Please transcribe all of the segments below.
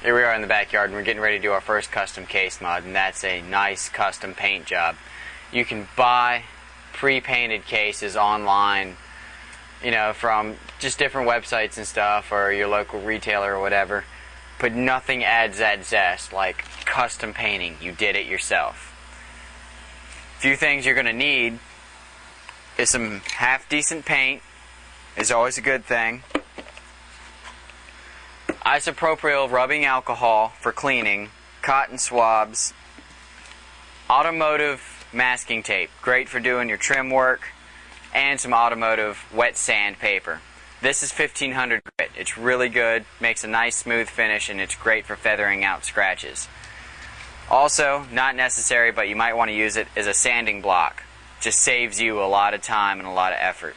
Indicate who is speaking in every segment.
Speaker 1: Here we are in the backyard and we're getting ready to do our first custom case mod, and that's a nice custom paint job. You can buy pre-painted cases online, you know, from just different websites and stuff, or your local retailer or whatever, but nothing adds that zest like custom painting. You did it yourself. Few things you're going to need is some half-decent paint, is always a good thing. Isopropyl rubbing alcohol for cleaning, cotton swabs, automotive masking tape, great for doing your trim work, and some automotive wet sandpaper. This is 1500 grit. It's really good, makes a nice smooth finish, and it's great for feathering out scratches. Also, not necessary, but you might want to use it as a sanding block. Just saves you a lot of time and a lot of effort.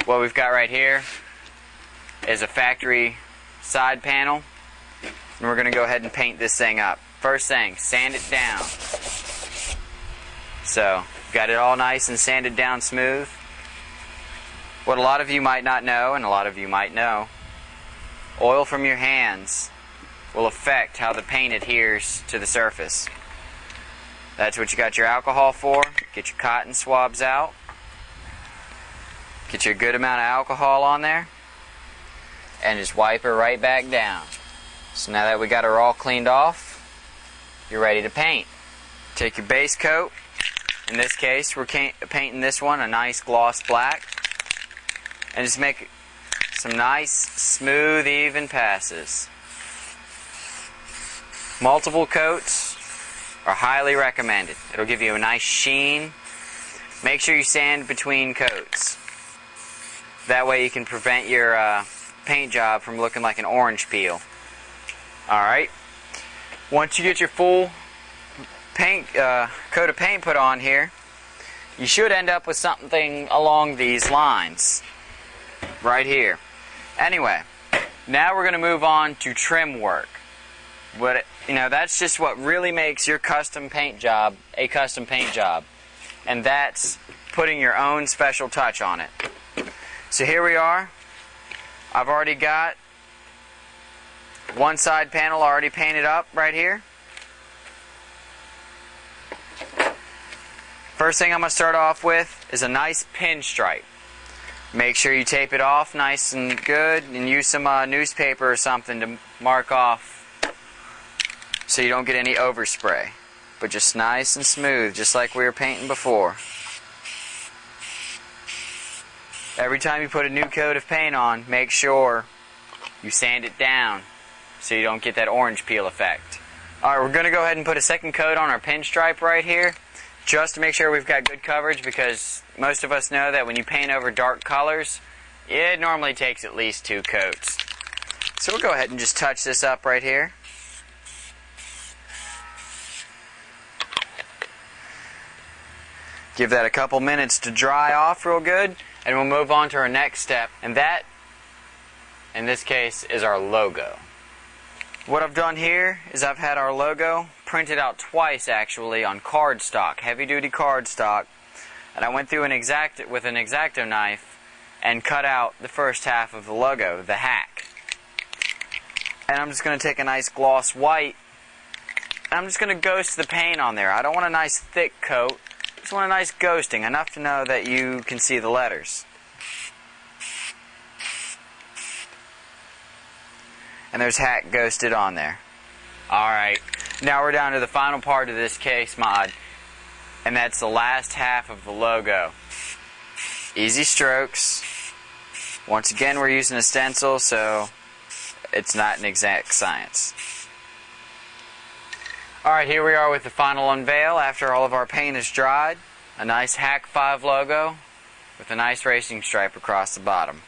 Speaker 1: What we've got right here is a factory side panel, and we're going to go ahead and paint this thing up. First thing, sand it down. So, got it all nice and sanded down smooth. What a lot of you might not know, and a lot of you might know, oil from your hands will affect how the paint adheres to the surface. That's what you got your alcohol for. Get your cotton swabs out. Get you a good amount of alcohol on there, and just wipe her right back down. So now that we got her all cleaned off, you're ready to paint. Take your base coat. In this case, we're painting this one a nice gloss black. And just make some nice, smooth, even passes. Multiple coats are highly recommended. It'll give you a nice sheen. Make sure you sand between coats. That way you can prevent your paint job from looking like an orange peel. Alright, once you get your full paint coat of paint put on here, you should end up with something along these lines right here. Anyway, now we're going to move on to trim work. That's just what really makes your custom paint job a custom paint job, and that's putting your own special touch on it. So here we are. I've already got one side panel already painted up right here. First thing I'm going to start off with is a nice pinstripe. Make sure you tape it off nice and good, and use some newspaper or something to mark off so you don't get any overspray. But just nice and smooth, just like we were painting before. Every time you put a new coat of paint on, make sure you sand it down so you don't get that orange peel effect. Alright, we're going to go ahead and put a second coat on our pinstripe right here, just to make sure we've got good coverage, because most of us know that when you paint over dark colors, it normally takes at least 2 coats. So we'll go ahead and just touch this up right here. Give that a couple minutes to dry off real good, and we'll move on to our next step, and that, in this case, is our logo. What I've done here is I've had our logo printed out twice, actually, on cardstock, heavy-duty cardstock, and I went through with an X-Acto knife and cut out the first half of the logo, the hack. And I'm just going to take a nice gloss white, and I'm just going to ghost the paint on there. I don't want a nice thick coat. Just want a nice ghosting, enough to know that you can see the letters. And there's hack ghosted on there. Alright, now we're down to the final part of this case mod, and that's the last half of the logo. Easy strokes. Once again, we're using a stencil, so it's not an exact science. Alright, here we are with the final unveil after all of our paint is dried. A nice Hack 5 logo with a nice racing stripe across the bottom.